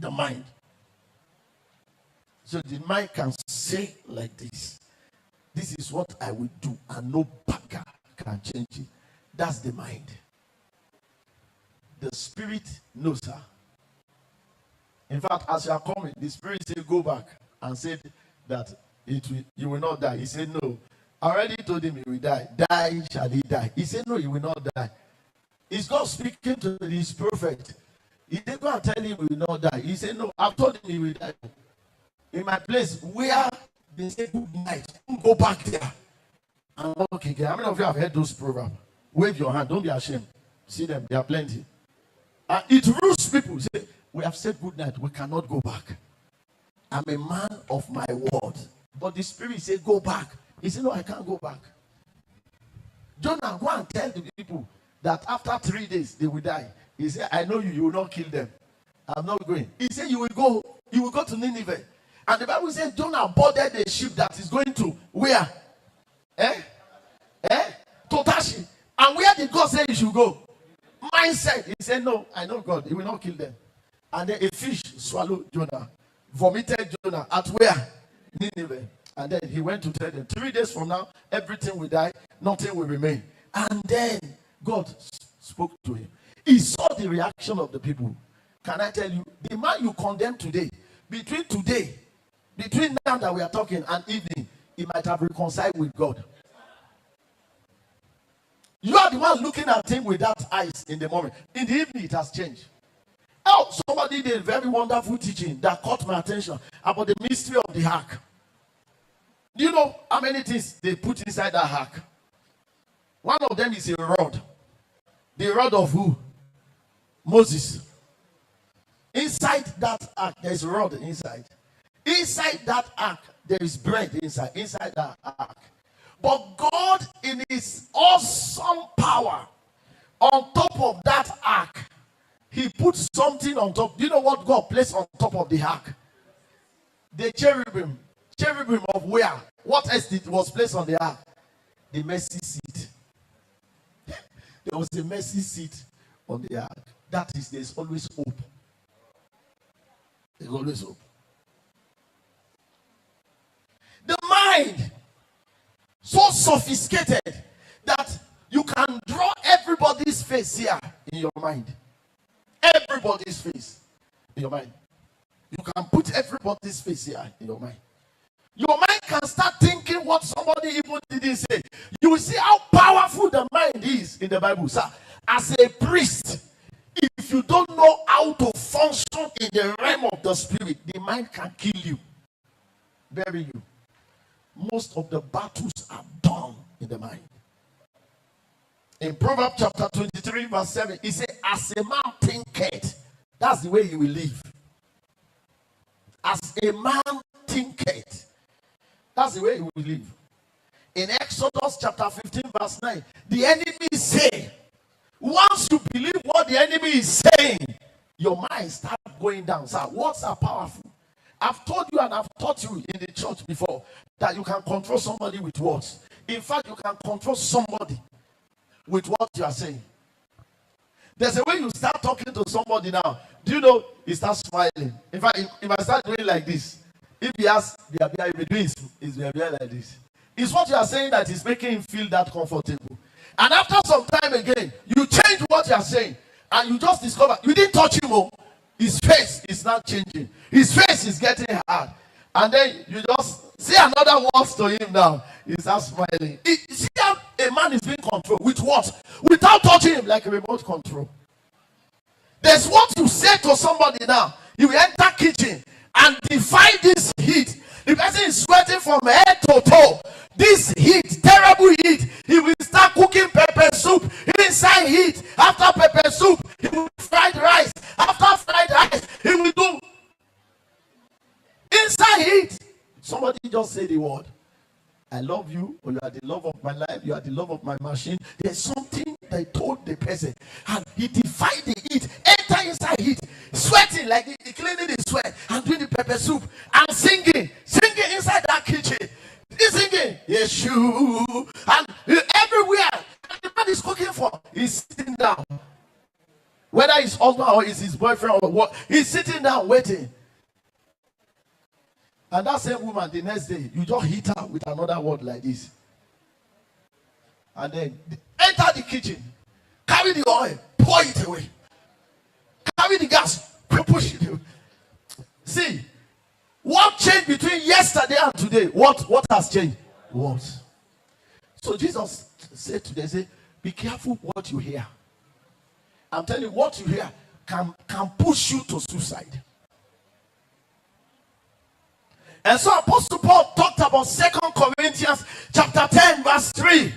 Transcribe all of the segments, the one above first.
The mind. So the mind can say like this. This is what I will do, and no bagger can change it. That's the mind. The spirit knows her. In fact, as you are coming, the spirit said, go back, and said that you will not die. He said, no. I already told him he will die. Die shall he die. He said, no, he will not die. Is God speaking to his prophet? He said, go and tell him he will not die. He said, no, I've told him he will die. In my place where they say good night, don't go back there. And okay, how many of you have heard those proverbs? Wave your hand, don't be ashamed. See them, there are plenty. And it rules people. Say, we have said good night, we cannot go back. I'm a man of my word. But the spirit said, go back. He said, no, I can't go back. Jonah, go and tell the people that after 3 days they will die. He said, I know you will not kill them. I'm not going. He said, you will go to Nineveh. And the Bible says Jonah boarded a ship that is going to where? To Tashi. And where did God say he should go? Mindset. He said, no, I know God. He will not kill them. And then a fish swallowed Jonah. Vomited Jonah. At where? Nineveh. And then he went to tell them, 3 days from now, everything will die. Nothing will remain. And then God spoke to him. He saw the reaction of the people. Can I tell you? The man you condemn today, between now that we are talking and evening, he might have reconciled with God. You are the one looking at him with that eyes in the moment. In the evening, it has changed. Oh, somebody did a very wonderful teaching that caught my attention about the mystery of the ark. Do you know how many things they put inside that ark? One of them is a rod. The rod of who? Moses. Inside that ark, there is a rod inside. Inside that ark, there is bread inside that ark. But God, in his awesome power, on top of that ark, he put something on top. Do you know what God placed on top of the ark? The cherubim. Cherubim of where? What else was placed on the ark? The mercy seat. There was a mercy seat on the ark. That is, there's always hope. There's always hope. The mind, so sophisticated that you can draw everybody's face here in your mind. Everybody's face in your mind. You can put everybody's face here in your mind. Your mind can start thinking what somebody even didn't say. You will see how powerful the mind is in the Bible. Sir, as a priest, if you don't know how to function in the realm of the spirit, the mind can kill you, bury you. Most of the battles are done in the mind. In Proverbs chapter 23 verse 7, it says, as a man thinketh, that's the way he will live. As a man thinketh, that's the way he will live. In Exodus chapter 15 verse 9, the enemy say, once you believe what the enemy is saying, your mind starts going down. Sir, words are powerful. I've told you and I've taught you in the church before that you can control somebody with words. In fact, you can control somebody with what you are saying. There's a way you start talking to somebody now. Do you know he starts smiling? In fact, if I start doing like this, if he asks, he will be doing his behavior like this. It's what you are saying that is making him feel that comfortable. And after some time again, you change what you are saying, and you just discover you didn't touch him. Oh, his face is not changing. His face is getting hard. And then you just say another words to him now. He starts smiling. You see how a man is being controlled with what? Without touching him, like a remote control. There's what you say to somebody now. He will enter kitchen and defy this heat. The person is sweating from head to toe. This heat, terrible heat. He will start cooking pepper soup. Inside heat. After pepper soup, he will fried rice. After fried rice, he will do inside heat. Somebody just say the word, I love you, or you are the love of my life, you are the love of my machine. There's something they told the person, and he defied the heat, enter inside heat, sweating like he cleaning the sweat, and doing the pepper soup, and singing inside that kitchen. He's singing, Yeshua, and everywhere. And the man is cooking for, he's sitting down. Whether it's husband or is his boyfriend or what. He's sitting down waiting. And that same woman, the next day, you just hit her with another word like this. And then enter the kitchen, carry the oil, pour it away. Carry the gas, push it away. See, what changed between yesterday and today? What has changed? What? So Jesus said today, say, be careful what you hear. I'm telling you, what you hear can push you to suicide. And so Apostle Paul talked about 2 Corinthians chapter 10 verse 3.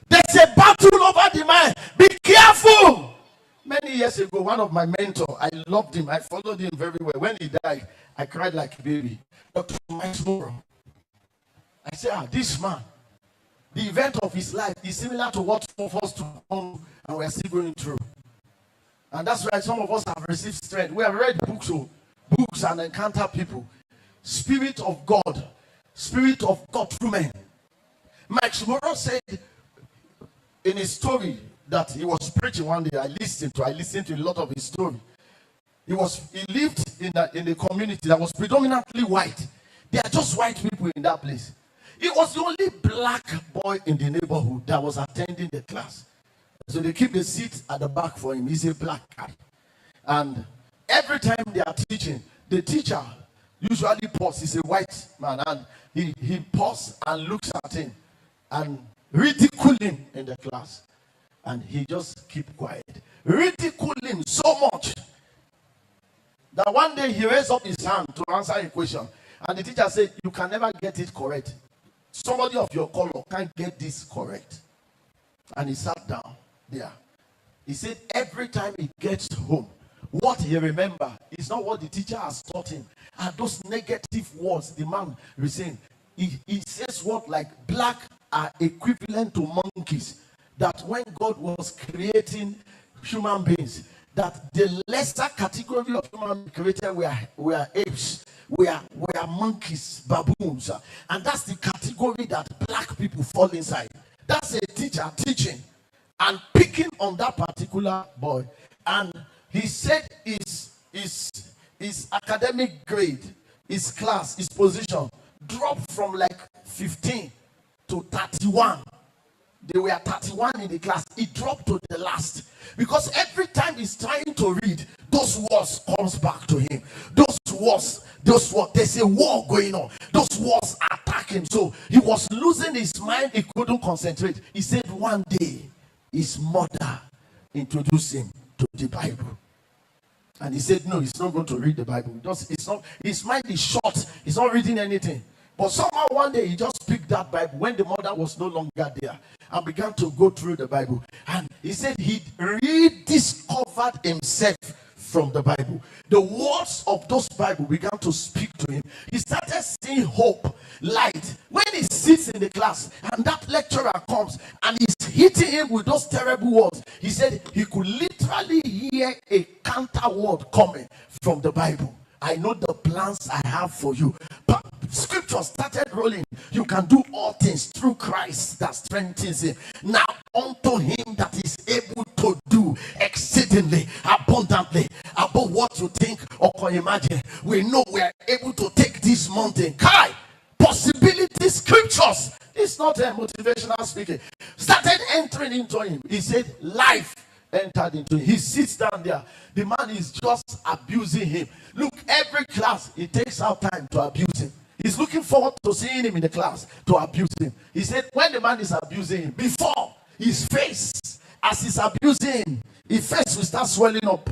There's a battle over the mind. Be careful. Many years ago, one of my mentors, I loved him. I followed him very well. When he died, I cried like a baby. Dr. Mike. I said, this man, the event of his life is similar to what some of us to come and we are still going through. And that's why some of us have received strength. We have read books and encounter people. Spirit of God through men. Mike Shimuro said in his story that he was preaching one day, I listened to a lot of his story. He lived in a community that was predominantly white. They are just white people in that place. He was the only black boy in the neighborhood that was attending the class. So they keep the seat at the back for him. He's a black guy. And every time they are teaching, the teacher usually pauses. He's a white man. And he pauses and looks at him and ridicule him in the class. And he just keep quiet. Ridicule him so much that one day he raised up his hand to answer a question. And the teacher said, you can never get it correct. Somebody of your color can't get this correct. And he sat down there. He said every time he gets home, what he remembers is not what the teacher has taught him. And those negative words the man is saying. He says what like black are equivalent to monkeys. That when God was creating human beings, that the lesser category of human beings created were apes, were monkeys, baboons. And that's the category that black people fall inside. That's a teacher teaching and picking on that particular boy. And he said his academic grade, his class, his position dropped from like 15 to 31. They were 31 in the class. He dropped to the last. Because every time he's trying to read, those words comes back to him. Those words, there's a war going on. Those words attack him. So he was losing his mind. He couldn't concentrate. He said one day, his mother introduced him to the Bible. And he said, no, he's not going to read the Bible. His mind is short. He's not reading anything. But somehow one day he just picked that Bible when the mother was no longer there and began to go through the Bible. And he said he rediscovered himself from the Bible. The words of those Bible began to speak to him. He started seeing hope, light. When he sits in the class and that lecturer comes and he's hitting him with those terrible words, he said he could literally hear a counter word coming from the Bible. I know the plans I have for you. But scripture started rolling. You can do all things through Christ that strengthens him. Now unto him that is able to do exceedingly abundantly above what you think or can imagine. We know we are able to take this mountain. Kai, possibility scriptures. It's not a motivational speaking. Started entering into him. He said life entered into him. He sits down there. The man is just abusing him. Look, every class he takes out time to abuse him. He's looking forward to seeing him in the class to abuse him. He said when the man is abusing him, before his face, as he's abusing him, his face will start swelling up.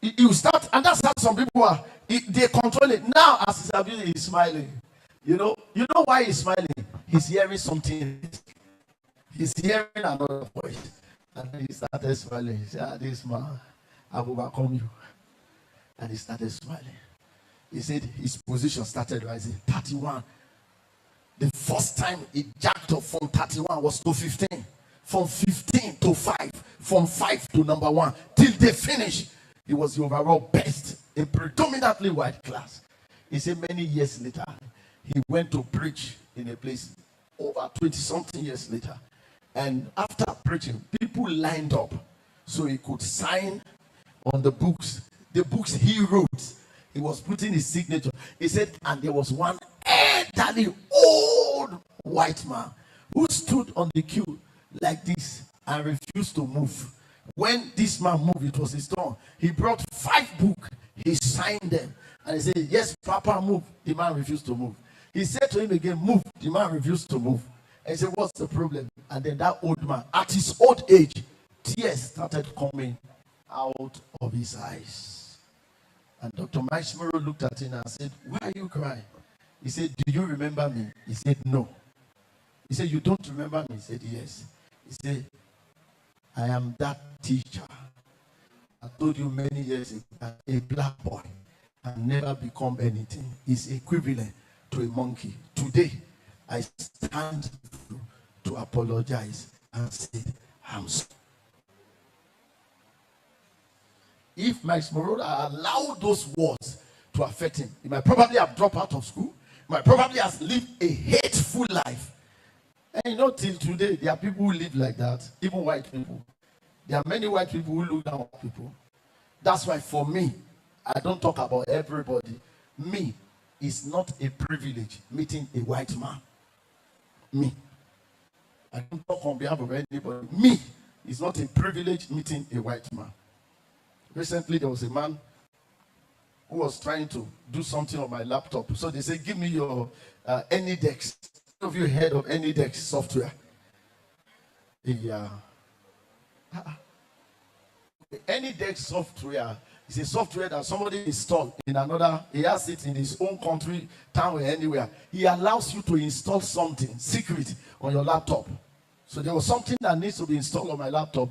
He will start, and that's how some people are. They control it. Now as he's abusing, he's smiling. You know why he's smiling? He's hearing something. He's hearing another voice. And he started smiling. He said, this man, I've overcome you. And he started smiling. He said his position started rising. 31. The first time he jacked up from 31 was to 15. From 15 to 5. From 5 to number 1. Till they finished. He was the overall best in predominantly white class. He said many years later, he went to preach in a place over 20-something years later. And after preaching, people lined up so he could sign on the books he wrote. He was putting his signature. He said, and there was one elderly old white man who stood on the queue like this and refused to move. When this man moved, it was his turn. He brought 5 books. He signed them. And he said, yes, Papa, move. The man refused to move. He said to him again, move. The man refused to move. And he said, what's the problem? And then that old man, at his old age, tears started coming out of his eyes. And Dr. Mike Smurrow looked at him and said, why are you crying? He said, do you remember me? He said, no. He said, you don't remember me? He said, yes. He said, I am that teacher. I told you many years ago that a black boy can never become anything. Is equivalent to a monkey. Today, I stand to apologize and say, I'm sorry. If Max Moroda allowed those words to affect him, he might probably have dropped out of school. He might probably have lived a hateful life. And you know, till today, there are people who live like that, even white people. There are many white people who look down on people. That's why for me, I don't talk about everybody. Me, it's not a privilege meeting a white man. Me. I don't talk on behalf of anybody. Me, it's not a privilege meeting a white man. Recently, there was a man who was trying to do something on my laptop. So they said, give me your AnyDex. Have you heard of AnyDex software? Yeah. AnyDex software is a software that somebody installed in another. He has it in his own country, town, or anywhere. He allows you to install something secret on your laptop. So there was something that needs to be installed on my laptop.